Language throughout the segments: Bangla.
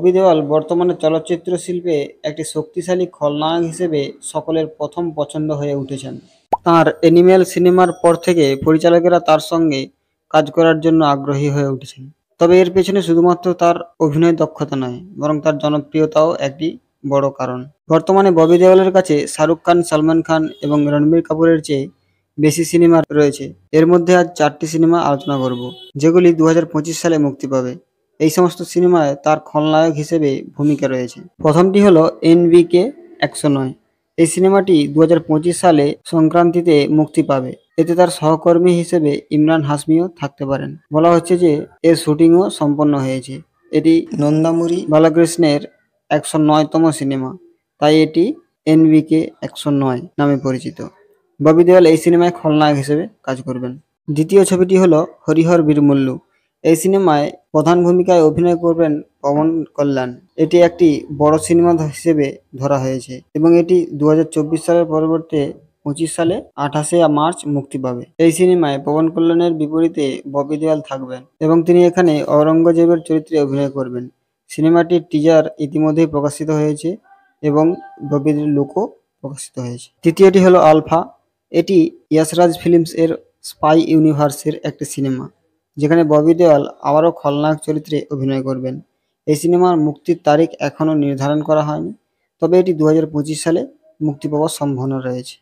ববি দেওয়াল বর্তমানে চলচ্চিত্র শিল্পে একটি শক্তিশালী খলনায়ক হিসেবে সকলের প্রথম পছন্দ হয়ে উঠেছেন। তাঁর অ্যানিমেল সিনেমার পর থেকে পরিচালকেরা তার সঙ্গে কাজ করার জন্য আগ্রহী হয়ে উঠেছেন। তবে এর পেছনে শুধুমাত্র তার অভিনয় দক্ষতা নয়, বরং তার জনপ্রিয়তাও একটি বড় কারণ। বর্তমানে ববি দেওয়ালের কাছে শাহরুখ খান, সালমান খান এবং রণবীর কাপুরের চেয়ে বেশি সিনেমা রয়েছে। এর মধ্যে আজ 4টি সিনেমা আলোচনা করব, যেগুলি 2025 সালে মুক্তি পাবে। এই সমস্ত সিনেমায় তার খলনায়ক হিসেবে ভূমিকা রয়েছে। প্রথমটি হলো NBK 109। এই সিনেমাটি 2025 সালে সংক্রান্তিতে মুক্তি পাবে। এতে তার সহকর্মী হিসেবে ইমরান হাশমিও থাকতে পারেন। বলা হচ্ছে যে এর শুটিংও সম্পন্ন হয়েছে। এটি নন্দামুরি বালাকৃষ্ণের 109তম সিনেমা, তাই এটি NBK 109 নামে পরিচিত। ববি দেওয়াল এই সিনেমায় খলনায়ক হিসেবে কাজ করবেন। দ্বিতীয় ছবিটি হলো হরিহর বীরমল্লু। এই সিনেমায় প্রধান ভূমিকায় অভিনয় করবেন পবন কল্যাণ। এটি একটি বড় সিনেমা হিসেবে ধরা হয়েছে এবং এটি 2024 সালের পরিবর্তে 25 সালে 28শে মার্চ মুক্তি পাবে। এই সিনেমায় পবন কল্যাণের বিপরীতে ববি দেওয়াল থাকবেন এবং তিনি এখানে অরঙ্গজেবের চরিত্রে অভিনয় করবেন। সিনেমাটির টিজার ইতিমধ্যেই প্রকাশিত হয়েছে এবং ববির লুকও প্রকাশিত হয়েছে। তৃতীয়টি হলো আলফা। এটি ইয়াশরাজ ফিল্মস এর স্পাই ইউনিভার্সের একটি সিনেমা, যেখানে ববি দেওয়াল আবারও খলনায়ক চরিত্রে অভিনয় করবেন। এই সিনেমার মুক্তির তারিখ এখনও নির্ধারণ করা হয়নি, তবে এটি 2025 সালে মুক্তি পাওয়ার সম্ভাবনা রয়েছে।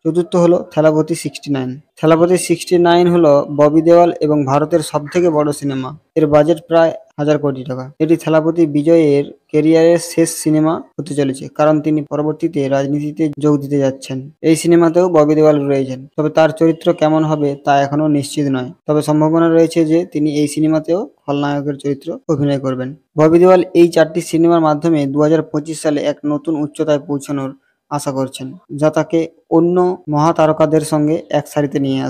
চতুর্থ হলো থেলাপতি 69। থেলাপতি 69 হলো ববি দেওয়াল এবং ভারতের সবথেকে বড় সিনেমা। এর বাজেট প্রায় 1000 কোটি টাকা। এটি থেলাপতি বিজয়ের ক্যারিয়ারের শেষ সিনেমা হতে চলেছে, কারণ তিনি পরবর্তীতে রাজনীতিতে যোগ দিতে যাচ্ছেন। এই সিনেমাতেও ববি দেওয়াল রয়েছেন, তবে তার চরিত্র কেমন হবে তা এখনও নিশ্চিত নয়। তবে সম্ভাবনা রয়েছে যে তিনি এই সিনেমাতেও খলনায়কের চরিত্র অভিনয় করবেন। ববি দেওয়াল এই 4টি সিনেমার মাধ্যমে 2025 সালে এক নতুন উচ্চতায় পৌঁছানোর আশা করছেন, যা তাকে অন্য মহাতারকাদের সঙ্গে এক সারিতে নিয়ে আসবে।